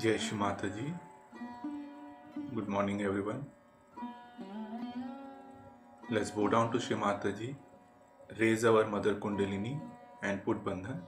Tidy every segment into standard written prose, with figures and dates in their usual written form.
Jai Shri Mataji. Good morning, everyone. Let's bow down to Shri Mataji, raise our Mother Kundalini, and put Bandhan.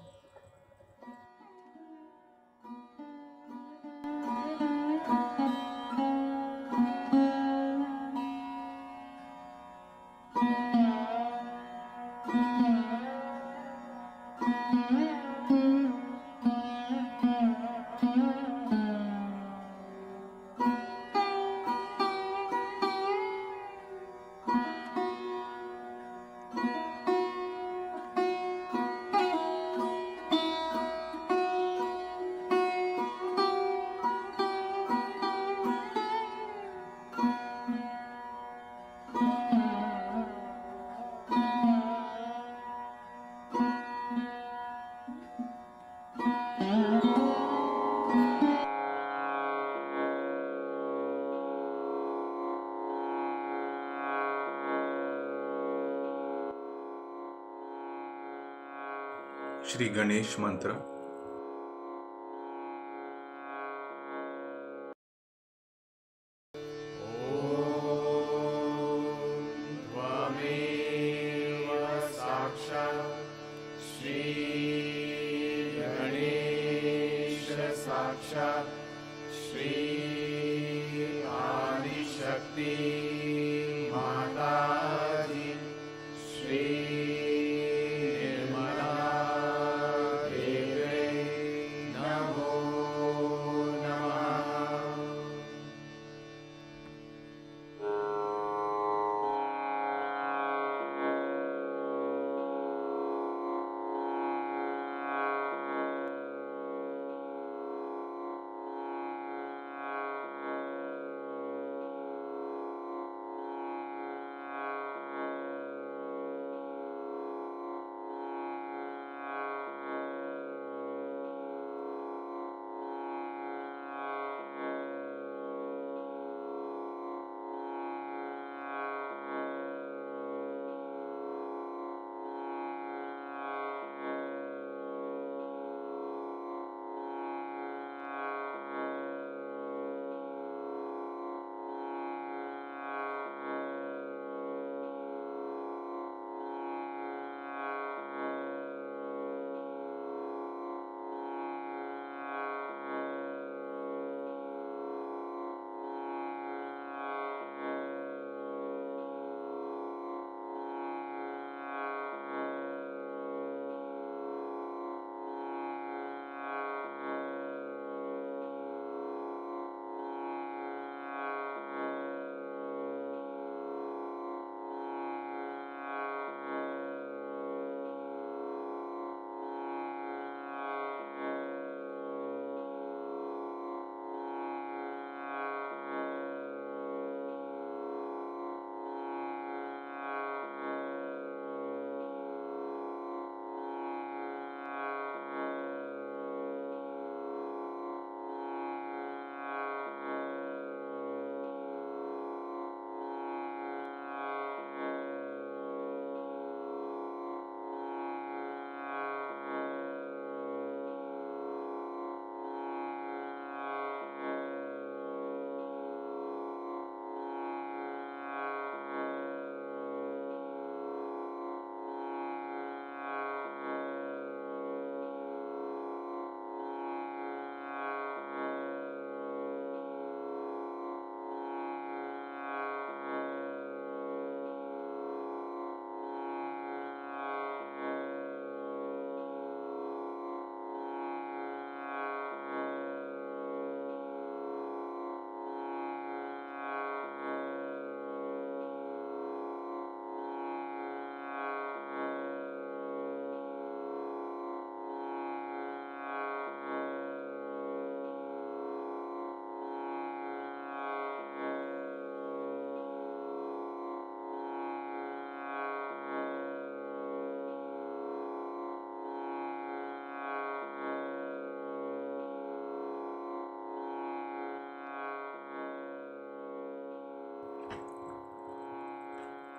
Shri Ganesh Mantra. Shri Adishakti माता जी, श्री निर्मला देवी नमो नमः।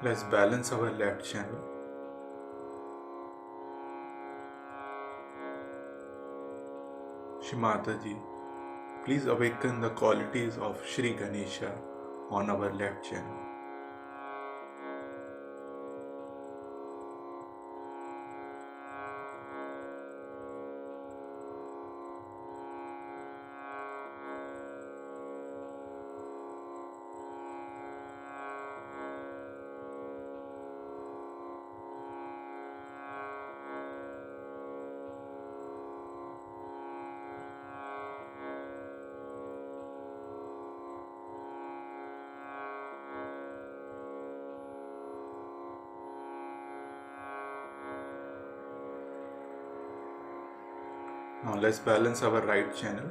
Let's balance our left channel. Shri Mataji, please awaken the qualities of Shri Ganesha on our left channel. Now let's balance our right channel.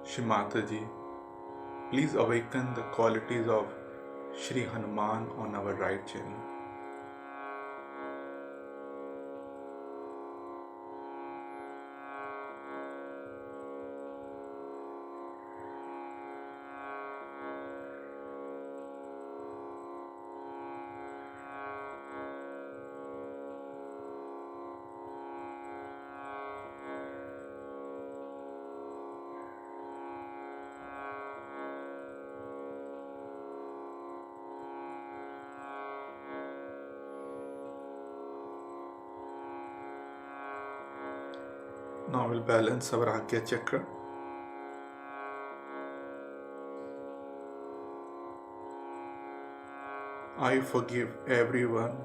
Shri Mataji, please awaken the qualities of Shri Hanuman on our right channel. Now we'll balance our Agya Chakra. I forgive everyone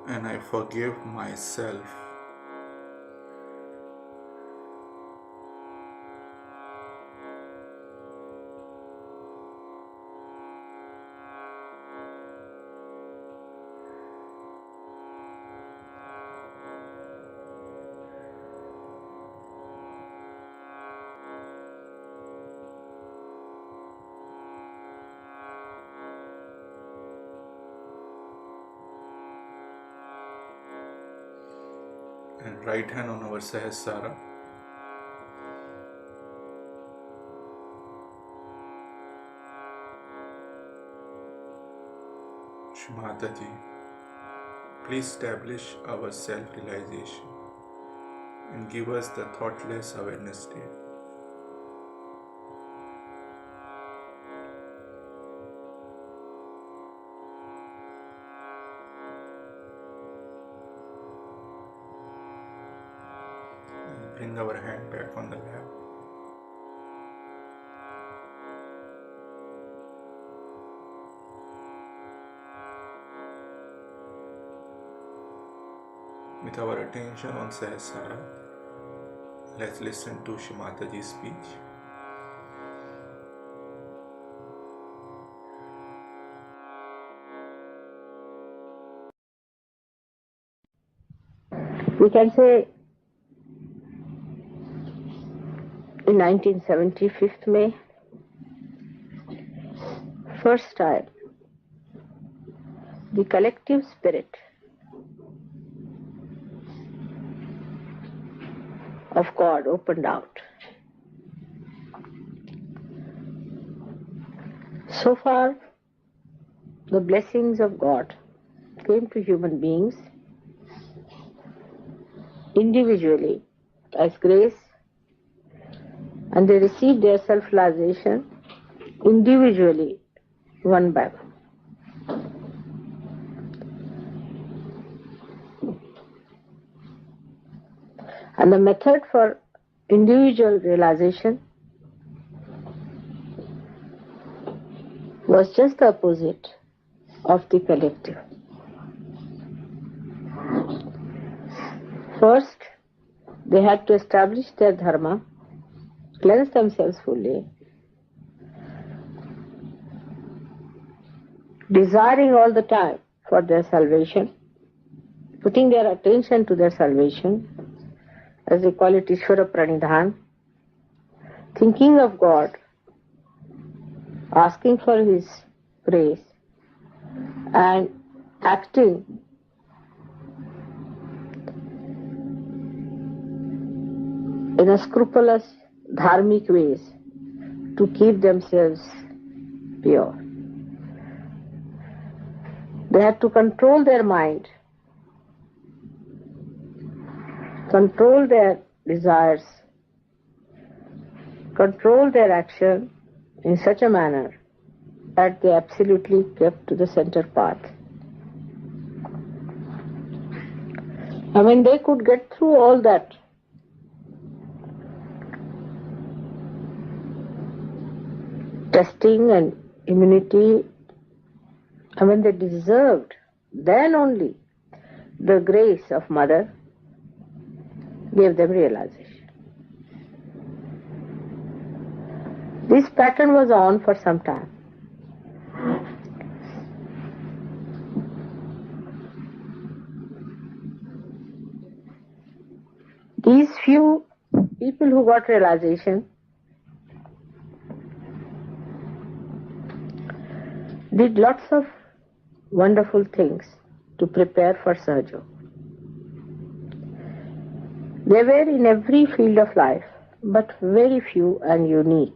and I forgive myself. And right hand on our Sahasrara. Shri Mataji, please establish our self-realization and give us the thoughtless awareness state. And bring our hand back on the lap. With our attention on Sahasrara, let's listen to Shri Mataji's speech. We can say in 1970, 5th May, first time, the collective spirit of God opened out. So far, the blessings of God came to human beings individually as grace, and they received their self-realization individually, one by one. And the method for individual realization was just the opposite of the collective. First, they had to establish their dharma, cleanse themselves fully, desiring all the time for their salvation, putting their attention to their salvation, as they call it Ishvara Pranidhan, thinking of God, asking for His grace, and acting in a scrupulous, dharmic ways to keep themselves pure. They had to control their mind, control their desires, control their action in such a manner that they absolutely kept to the center path. And when they could get through all that, testing and immunity, and when they deserved, then only the grace of Mother gave them realization. This pattern was on for some time. These few people who got realization did lots of wonderful things to prepare for Sahaja. They were in every field of life, but very few and unique.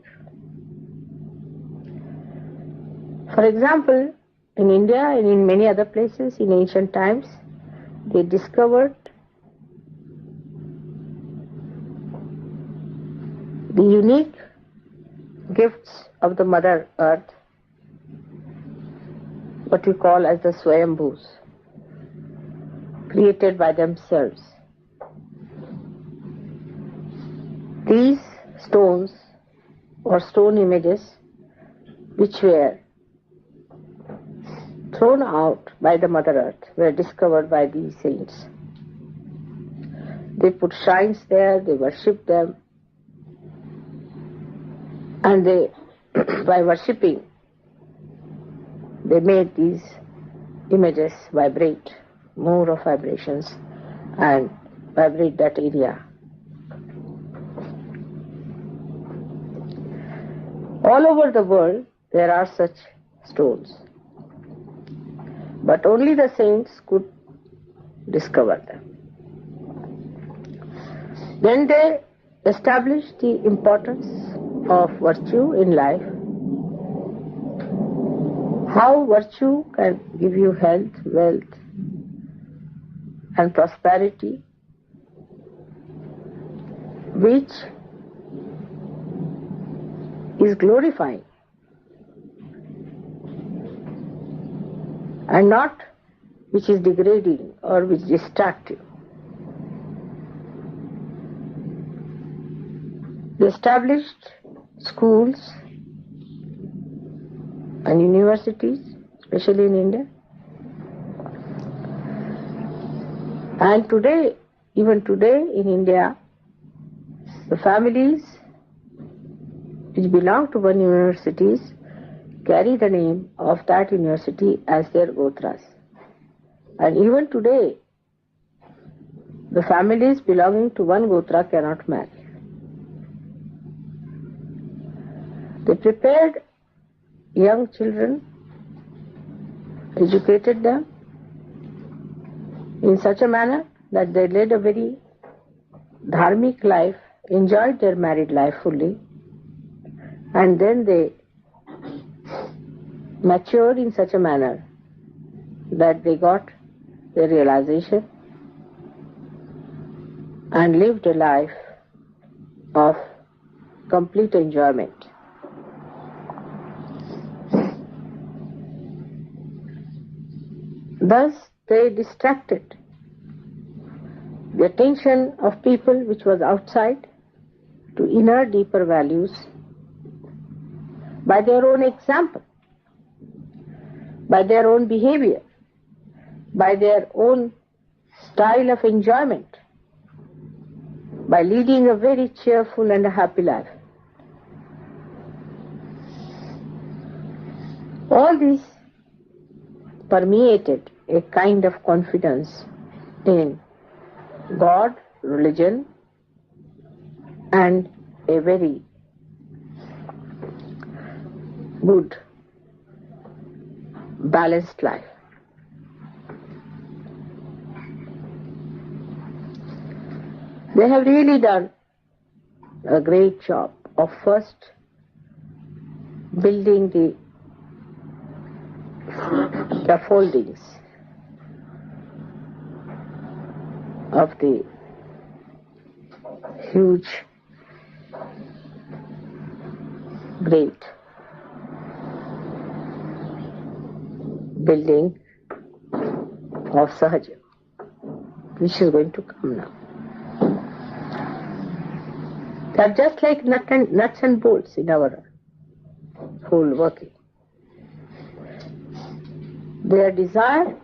For example, in India and in many other places in ancient times, they discovered the unique gifts of the Mother Earth, what we call as the Swayambhus, created by themselves. stones or stone images which were thrown out by the Mother Earth were discovered by these saints. They put shrines there, they worshipped them, and they, by worshipping, they made these images vibrate, more of vibrations, and vibrate that area. All over the world there are such stones, but only the saints could discover them. Then they established the importance of virtue in life, how virtue can give you health, wealth, and prosperity, which is glorifying and not which is degrading or which distracts you. They established schools and universities, especially in India. And today, even today in India, the families which belong to one university carry the name of that university as their gotras. And even today, the families belonging to one gotra cannot marry. They prepared young children, educated them in such a manner that they led a very dharmic life, enjoyed their married life fully, and then they matured in such a manner that they got their realization and lived a life of complete enjoyment. Thus, they distracted the attention of people which was outside to inner, deeper values by their own example, by their own behavior, by their own style of enjoyment, by leading a very cheerful and a happy life. All this permeated a kind of confidence in God, religion, and a very good, balanced life. They have really done a great job of first building the scaffoldings of the huge, great building of Sahaja, which is going to come now. They are just like nuts and bolts in our whole working. Their desire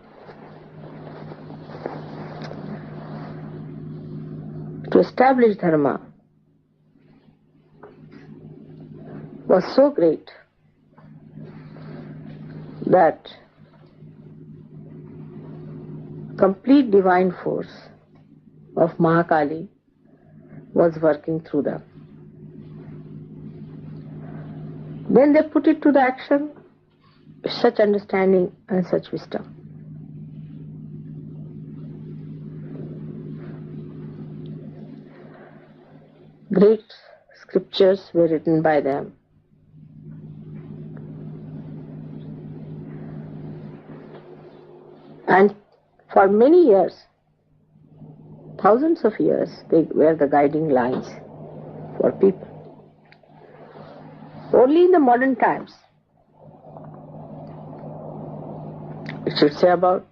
to establish dharma was so great that complete divine force of Mahakali was working through them. Then they put it to the action, such understanding and such wisdom. Great scriptures were written by them. And for many years, thousands of years, they were the guiding lines for people. Only in the modern times, it should say about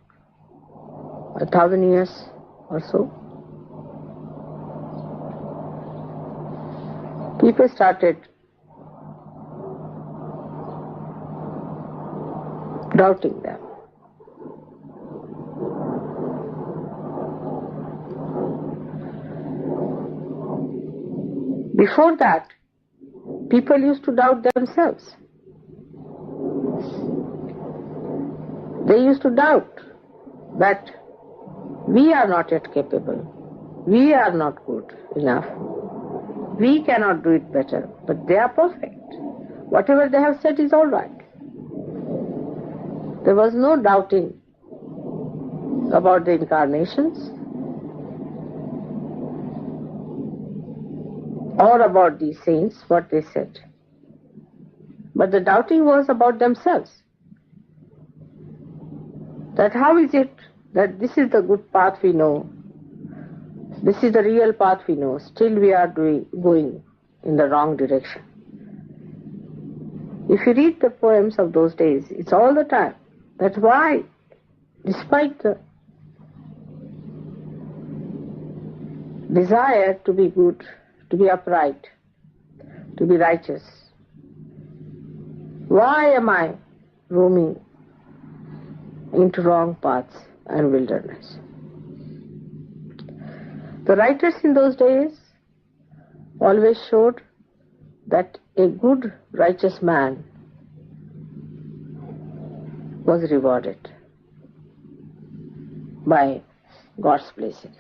1,000 years or so, people started doubting them. Before that, people used to doubt themselves. They used to doubt that we are not yet capable, we are not good enough, we cannot do it better, but they are perfect. Whatever they have said is all right. There was no doubting about the incarnations or about these saints, what they said. But the doubting was about themselves. That how is it that this is the good path we know, this is the real path we know, still we are going in the wrong direction. If you read the poems of those days, it's all the time. That's why, despite the desire to be good, to be upright, to be righteous, why am I roaming into wrong paths and wilderness? The writers in those days always showed that a good, righteous man was rewarded by God's blessings.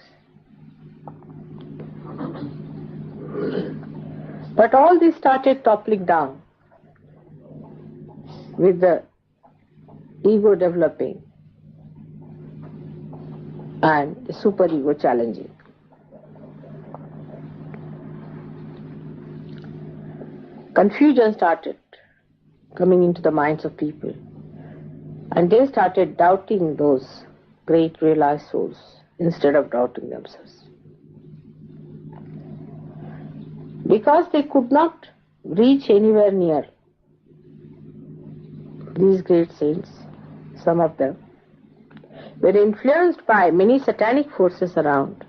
But all this started toppling down with the ego developing and the superego challenging. Confusion started coming into the minds of people, and they started doubting those great realized souls instead of doubting themselves. Because they could not reach anywhere near these great saints, some of them were influenced by many satanic forces around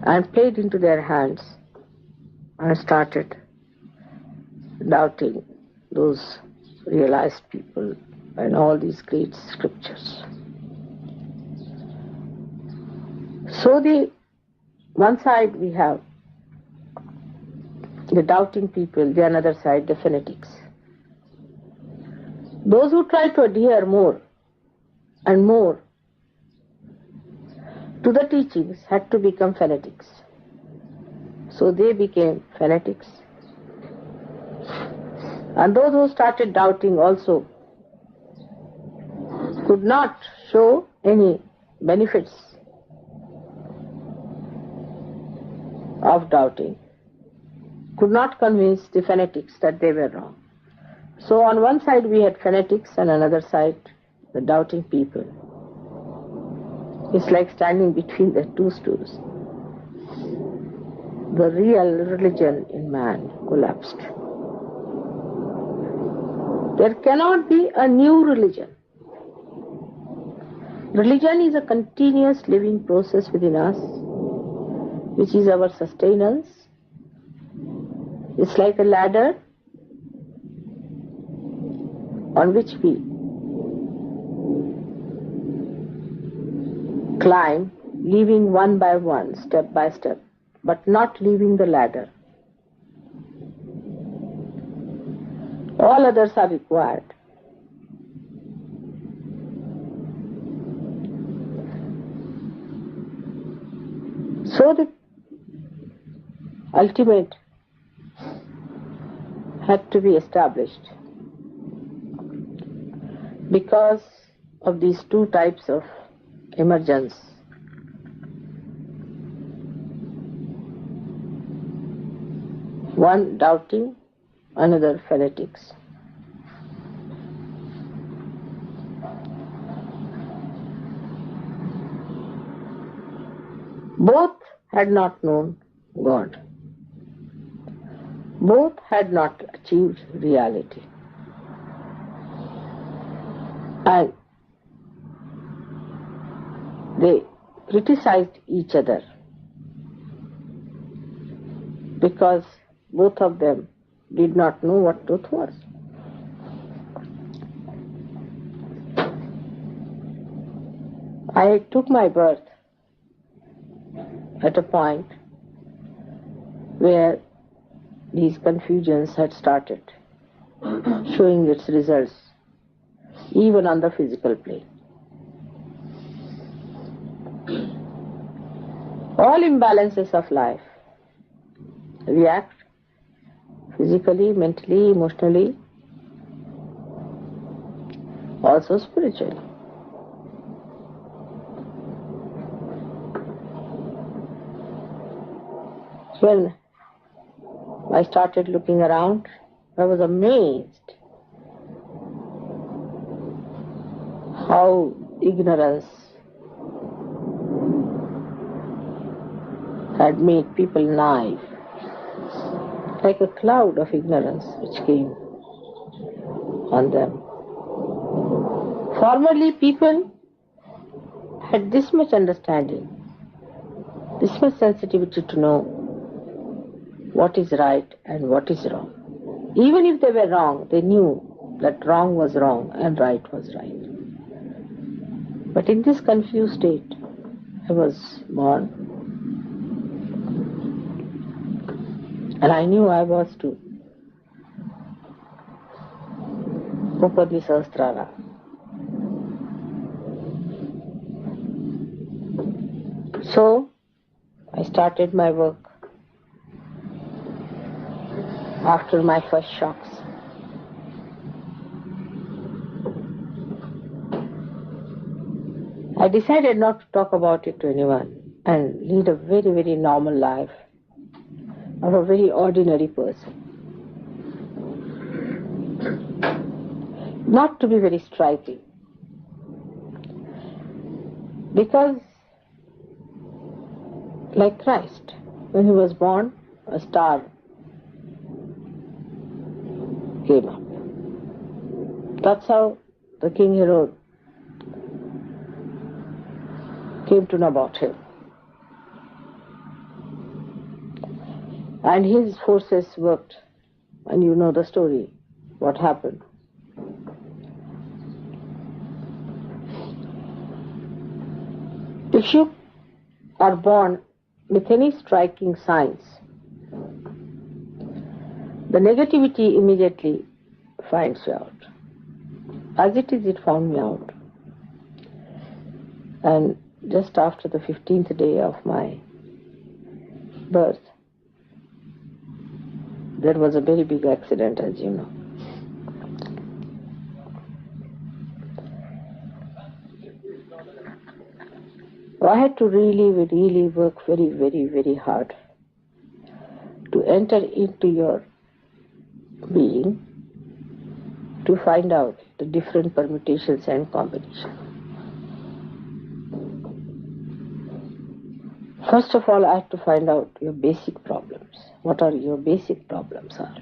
and played into their hands and started doubting those realized people and all these great scriptures. So one side we have the doubting people, the other side the fanatics. Those who try to adhere more and more to the teachings had to become fanatics. So they became fanatics. And those who started doubting also could not show any benefits of doubting, could not convince the fanatics that they were wrong. So on one side we had fanatics and on another side the doubting people. It's like standing between the two stools. The real religion in man collapsed. There cannot be a new religion. Religion is a continuous living process within us, which is our sustenance. It's like a ladder on which we climb, leaving one by one, step by step, but not leaving the ladder. All others are required. So the ultimate had to be established because of these two types of emergence. One doubting, another fanatics. Both had not known God. Both had not achieved reality. And they criticized each other because both of them did not know what truth was. I took my birth at a point where these confusions had started showing its results even on the physical plane. All imbalances of life react physically, mentally, emotionally, also spiritually. When I started looking around, I was amazed how ignorance had made people naive, like a cloud of ignorance which came on them. Formerly people had this much understanding, this much sensitivity to know what is right and what is wrong. Even if they were wrong, they knew that wrong was wrong and right was right. But in this confused state, I was born. And I knew I was to open the Sahasrara. So, I started my work after my first shocks. I decided not to talk about it to anyone and lead a very, very normal life of a very ordinary person. Not to be very striking. Because, like Christ, when he was born, a star came up. That's how the King Herod came to know about him. And his forces worked, and you know the story, what happened. If you are born with any striking signs, the negativity immediately finds you out. As it is, it found me out. And just after the 15th day of my birth, there was a very big accident, as you know. So I had to really work very hard to enter into your being, to find out the different permutations and combinations. First of all, I had to find out your basic problems. What are your basic problems are.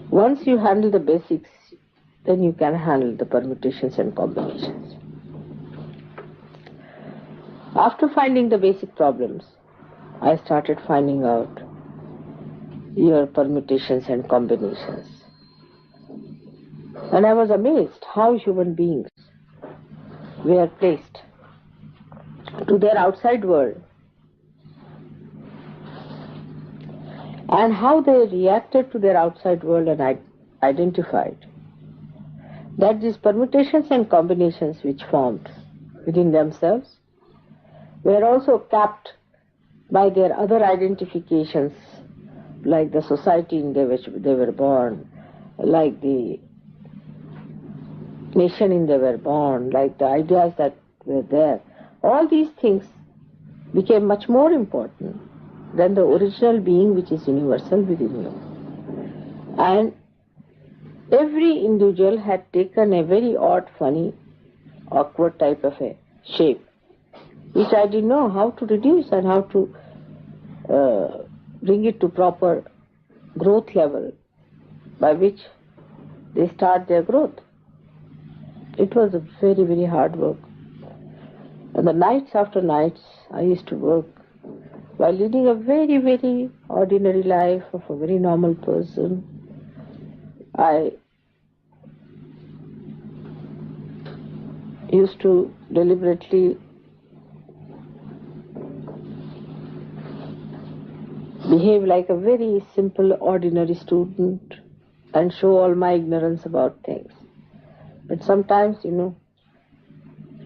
Once you handle the basics, then you can handle the permutations and combinations. After finding the basic problems, I started finding out your permutations and combinations. And I was amazed how human beings were placed to their outside world and how they reacted to their outside world and identified that these permutations and combinations which formed within themselves were also capped by their other identifications, like the society in which they were born, like the nation in they were born, like the ideas that were there. All these things became much more important than the original being which is universal within you. And every individual had taken a very odd, funny, awkward type of a shape, which I didn't know how to reduce and how to bring it to proper growth level by which they start their growth. It was a very hard work. And the nights after nights I used to work while leading a very, very ordinary life of a very normal person, I used to deliberately behave like a very simple, ordinary student and show all my ignorance about things. But sometimes,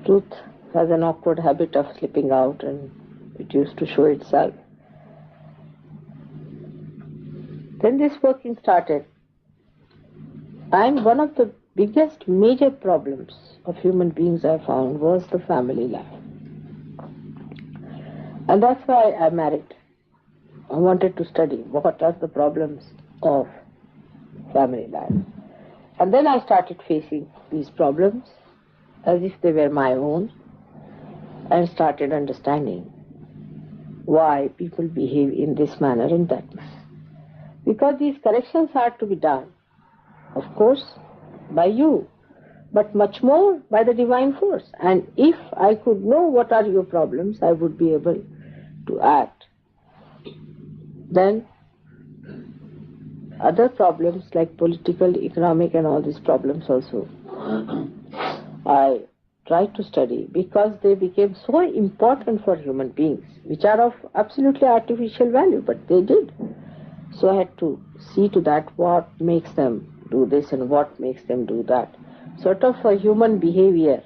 truth has an awkward habit of slipping out, and it used to show itself. Then this working started. And one of the biggest major problems of human beings I found was the family life. And that's why I married. I wanted to study what are the problems of family life. And then I started facing these problems as if they were my own, and started understanding why people behave in this manner and that manner. Because these corrections are to be done, of course, by you, but much more by the divine force. And if I could know what are your problems, I would be able to act. Then other problems like political, economic and all these problems also, I tried to study because they became so important for human beings, which are of absolutely artificial value, but they did. So I had to see to that what makes them do this and what makes them do that. Sort of a human behavior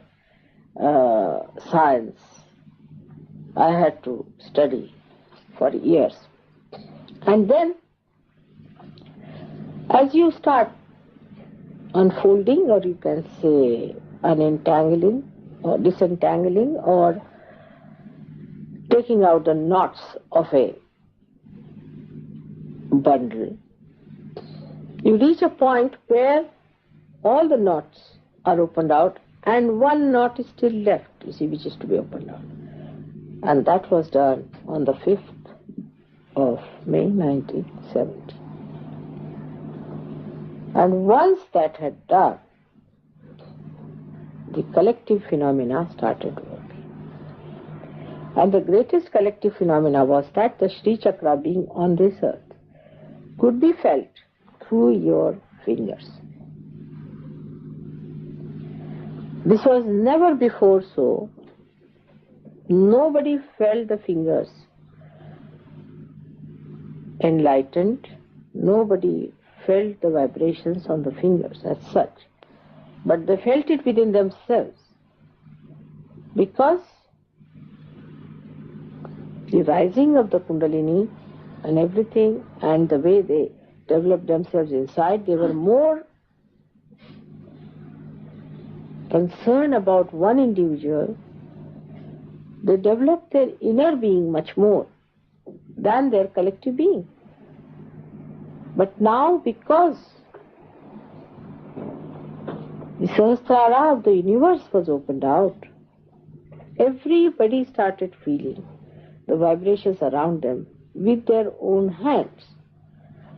science I had to study for years. And then as you start unfolding, or you can say unentangling or disentangling or taking out the knots of a bundle, you reach a point where all the knots are opened out and one knot is still left, you see, which is to be opened out. And that was done on the 5th of May 1970. And once that had done, the collective phenomena started working. And the greatest collective phenomena was that the Sri Chakra, being on this earth, could be felt through your fingers. This was never before so. Nobody felt the fingers enlightened. Nobody felt the vibrations on the fingers as such. But they felt it within themselves. Because the rising of the Kundalini and everything and the way they developed themselves inside, they were more concerned about one individual. They developed their inner being much more than their collective being. But now, because the Sahasrara of the universe was opened out, everybody started feeling the vibrations around them with their own hands.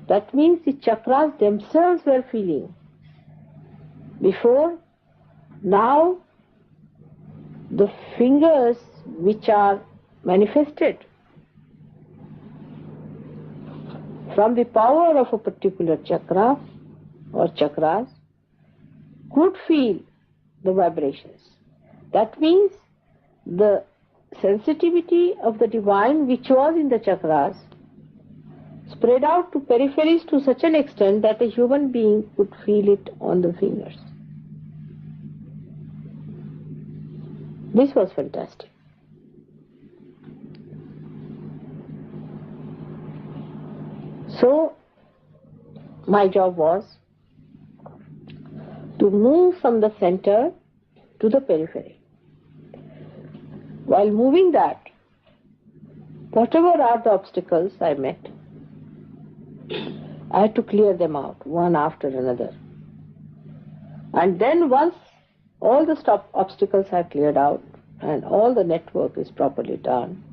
That means the chakras themselves were feeling. Before, now, the fingers which are manifested from the power of a particular chakra or chakras could feel the vibrations. That means the sensitivity of the divine which was in the chakras spread out to peripheries to such an extent that a human being could feel it on the fingers. This was fantastic. So, my job was to move from the center to the periphery. While moving that, whatever are the obstacles I met, I had to clear them out, one after another. And then once all the obstacles are cleared out and all the network is properly done,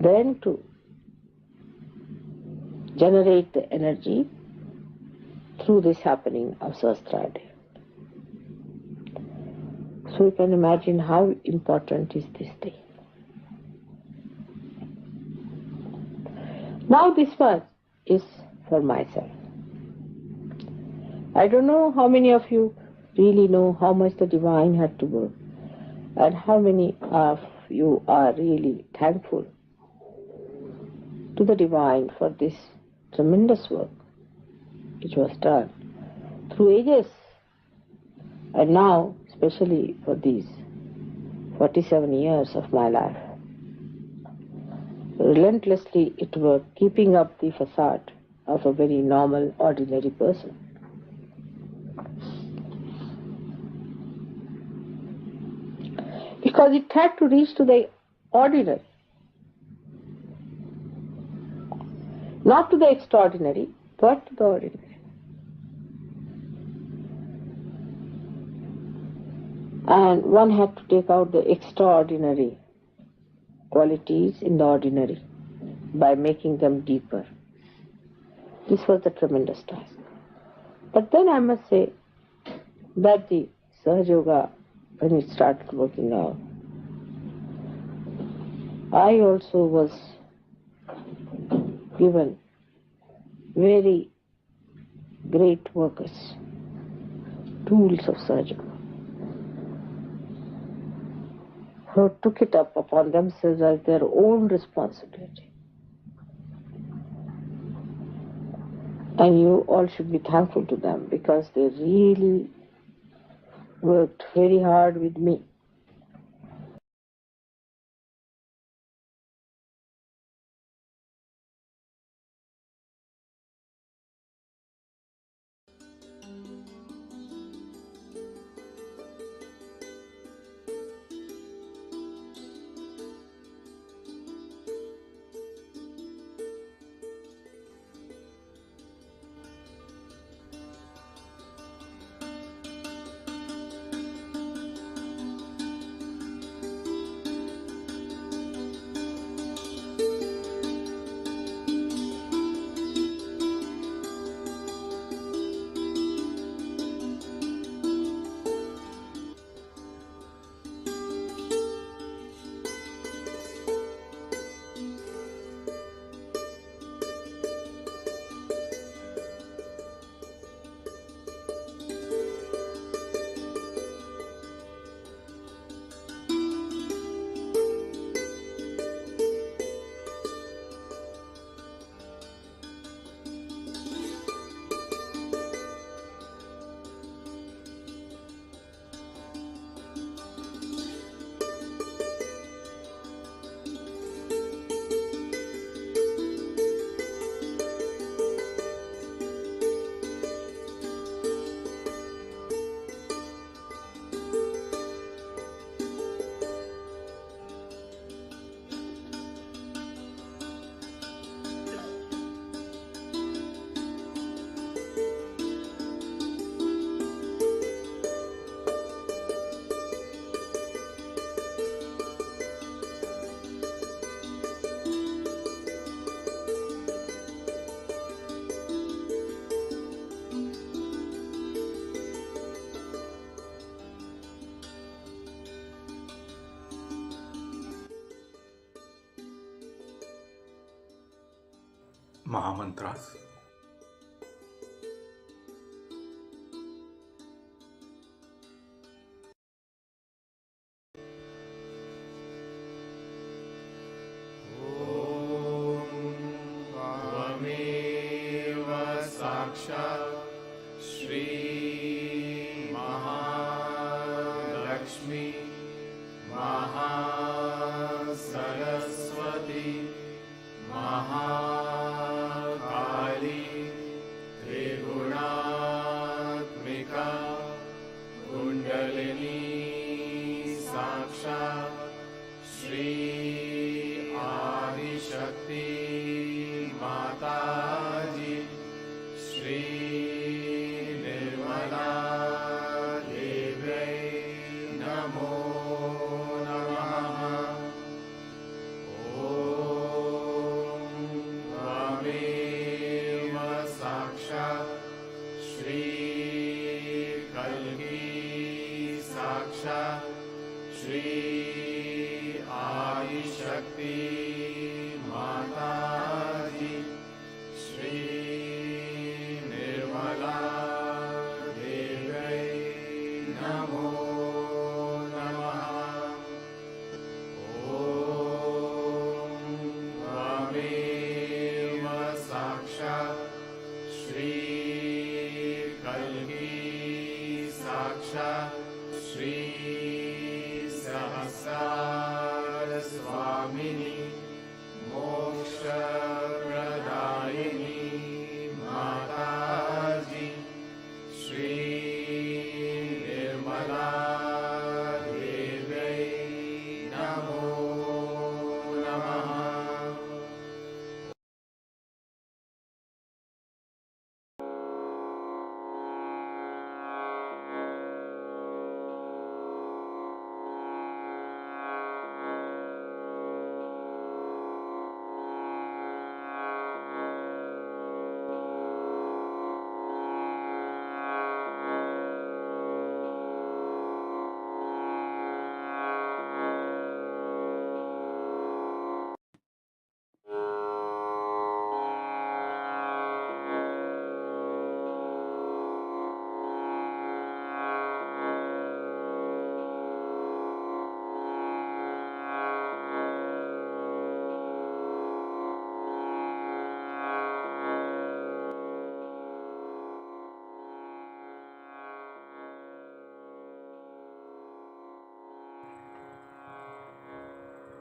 then to generate the energy through this happening of Sahasrara. So you can imagine how important is this day. Now this one is for myself. I don't know how many of you really know how much the divine had to work, and how many of you are really thankful to the divine for this tremendous work which was done through ages, and now especially for these 47 years of my life. Relentlessly it worked, keeping up the facade of a very normal, ordinary person. Because it had to reach to the ordinary, not to the extraordinary, but to the ordinary. And one had to take out the extraordinary qualities in the ordinary by making them deeper. This was the tremendous task. But then I must say that the Sahaja Yoga, when it started working out, I also was given very great workers, tools of Sahaja Yoga, who took it up upon themselves as their own responsibility. And you all should be thankful to them, because they really worked very hard with me. Mahamantras. त्वमेव साक्षात् श्री महालक्ष्मी महासरस्वती महाकाली त्रिगुणात्मिका कुण्डलिनी साक्षात् श्री आदिशक्ति माताजी श्री निर्मला देव्यै नमो नमः। ॐ त्वमेव साक्षात् श्री कल्की साक्षात् श्री आदिशक्ति माताजी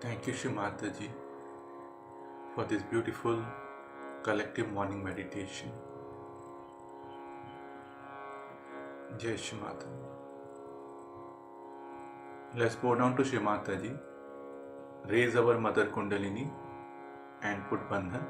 Thank you, Shri Mataji, for this beautiful collective morning meditation. Jai Shri Mata. Let's bow down to Shri Mataji, raise our Mother Kundalini and put Bandhan